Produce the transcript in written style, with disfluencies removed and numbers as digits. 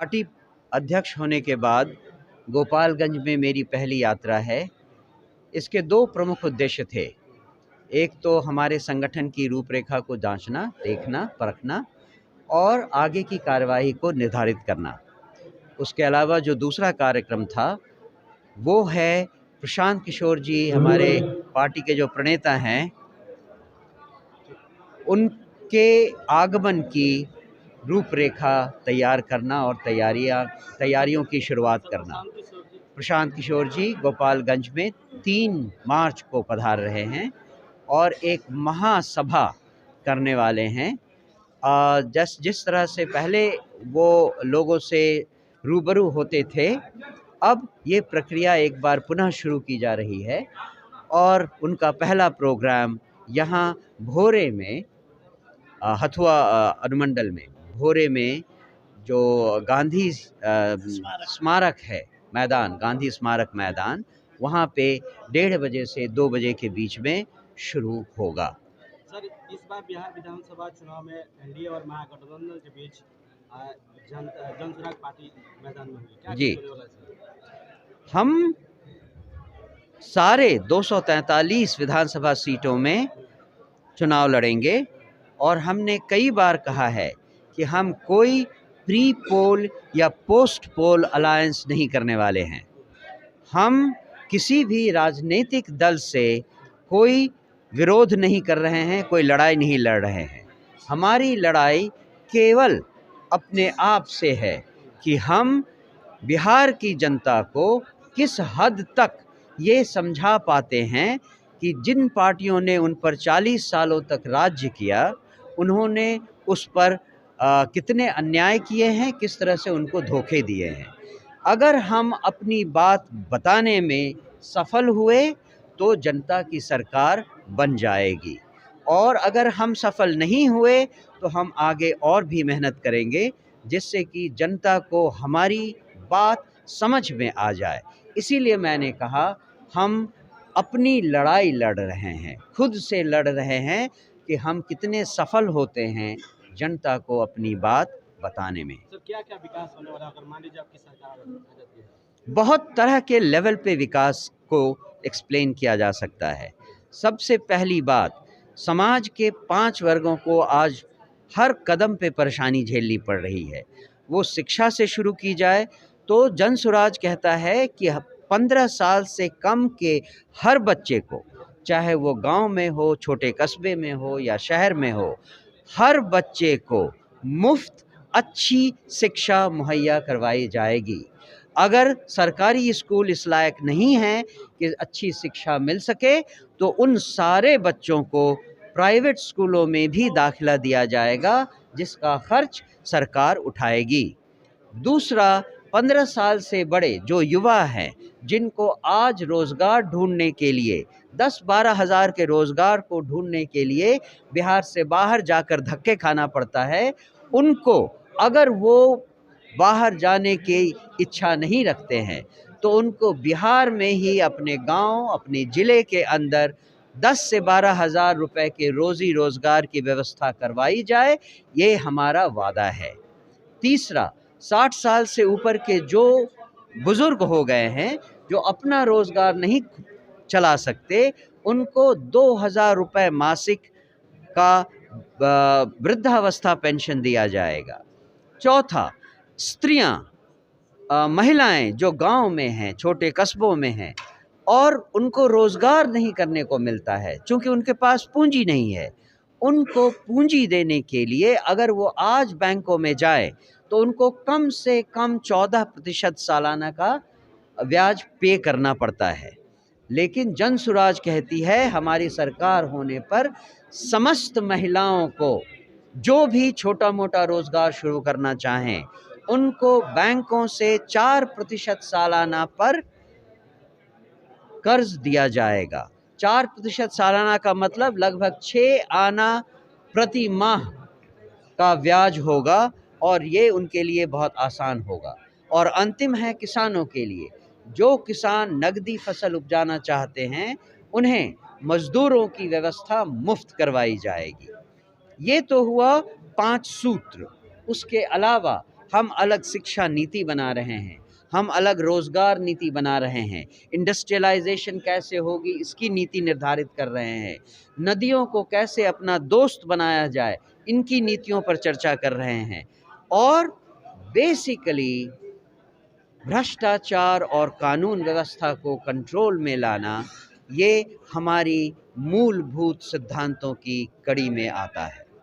Party अध्यक्ष होने के बाद गोपालगंज में मेरी पहली यात्रा है। इसके दो प्रमुख उद्देश्य थे। एक तो हमारे संगठन की रूपरेखा को जांचना, देखना, परखना और आगे की कार्यवाही को निर्धारित करना। उसके अलावा जो दूसरा कार्यक्रम था वो है प्रशांत किशोर जी, हमारे पार्टी के जो प्रणेता हैं, उनके आगमन की रूपरेखा तैयार करना और तैयारियों की शुरुआत करना। प्रशांत किशोर जी गोपालगंज में 3 मार्च को पधार रहे हैं और एक महासभा करने वाले हैं। जिस तरह से पहले वो लोगों से रूबरू होते थे, अब ये प्रक्रिया एक बार पुनः शुरू की जा रही है और उनका पहला प्रोग्राम यहाँ भोरे में, हथुआ अनुमंडल में भोरे में जो गांधी स्मारक है मैदान, गांधी स्मारक मैदान, वहाँ पे 1:30 बजे से 2 बजे के बीच में शुरू होगा। सर, इस बार बिहार विधानसभा चुनाव में एनडीए और महागठबंधन के बीच जनसुराग पार्टी मैदान में हुई, क्या जी, होने वाला है? हम सारे 243 विधानसभा सीटों में चुनाव लड़ेंगे और हमने कई बार कहा है कि हम कोई प्री पोल या पोस्ट पोल अलायंस नहीं करने वाले हैं। हम किसी भी राजनीतिक दल से कोई विरोध नहीं कर रहे हैं, कोई लड़ाई नहीं लड़ रहे हैं। हमारी लड़ाई केवल अपने आप से है कि हम बिहार की जनता को किस हद तक ये समझा पाते हैं कि जिन पार्टियों ने उन पर 40 सालों तक राज्य किया, उन्होंने उस पर कितने अन्याय किए हैं, किस तरह से उनको धोखे दिए हैं। अगर हम अपनी बात बताने में सफल हुए तो जनता की सरकार बन जाएगी, और अगर हम सफल नहीं हुए तो हम आगे और भी मेहनत करेंगे जिससे कि जनता को हमारी बात समझ में आ जाए। इसीलिए मैंने कहा हम अपनी लड़ाई लड़ रहे हैं, खुद से लड़ रहे हैं कि हम कितने सफल होते हैं जनता को अपनी बात बताने में। सर, क्या-क्या विकास होने वाला है अगर मान लीजिए आपकी सरकार आ जाती है? बहुत तरह के लेवल पे विकास को एक्सप्लेन किया जा सकता है। सबसे पहली बात, समाज के 5 वर्गों को आज हर कदम पे परेशानी झेलनी पड़ रही है। वो शिक्षा से शुरू की जाए तो जनसुराज कहता है कि 15 साल से कम के हर बच्चे को, चाहे वो गांव में हो, छोटे कस्बे में हो या शहर में हो, हर बच्चे को मुफ्त अच्छी शिक्षा मुहैया करवाई जाएगी। अगर सरकारी स्कूल इस लायक नहीं हैं कि अच्छी शिक्षा मिल सके तो उन सारे बच्चों को प्राइवेट स्कूलों में भी दाखिला दिया जाएगा जिसका खर्च सरकार उठाएगी। दूसरा, 15 साल से बड़े जो युवा हैं जिनको आज रोज़गार ढूंढने के लिए 10-12 हज़ार के रोज़गार को ढूंढने के लिए बिहार से बाहर जाकर धक्के खाना पड़ता है, उनको अगर वो बाहर जाने की इच्छा नहीं रखते हैं तो उनको बिहार में ही अपने गांव, अपने ज़िले के अंदर 10 से 12 हज़ार रुपए के रोज़ी रोज़गार की व्यवस्था करवाई जाए, ये हमारा वादा है। तीसरा, 60 साल से ऊपर के जो बुज़ुर्ग हो गए हैं, जो अपना रोज़गार नहीं चला सकते, उनको 2,000 रुपए मासिक का वृद्धावस्था पेंशन दिया जाएगा। चौथा, स्त्रियां, महिलाएं जो गांव में हैं, छोटे कस्बों में हैं और उनको रोज़गार नहीं करने को मिलता है क्योंकि उनके पास पूंजी नहीं है, उनको पूंजी देने के लिए अगर वो आज बैंकों में जाए तो उनको कम से कम 14% सालाना का ब्याज पे करना पड़ता है। लेकिन जनसुराज कहती है हमारी सरकार होने पर समस्त महिलाओं को जो भी छोटा मोटा रोज़गार शुरू करना चाहें उनको बैंकों से 4% सालाना पर कर्ज दिया जाएगा। 4% सालाना का मतलब लगभग 6 आना प्रति माह का ब्याज होगा और ये उनके लिए बहुत आसान होगा। और अंतिम है किसानों के लिए, जो किसान नगदी फसल उपजाना चाहते हैं उन्हें मजदूरों की व्यवस्था मुफ्त करवाई जाएगी। ये तो हुआ 5 सूत्र। उसके अलावा हम अलग शिक्षा नीति बना रहे हैं, हम अलग रोज़गार नीति बना रहे हैं, इंडस्ट्रियलाइजेशन कैसे होगी इसकी नीति निर्धारित कर रहे हैं, नदियों को कैसे अपना दोस्त बनाया जाए इनकी नीतियों पर चर्चा कर रहे हैं और बेसिकली भ्रष्टाचार और कानून व्यवस्था को कंट्रोल में लाना ये हमारी मूलभूत सिद्धांतों की कड़ी में आता है।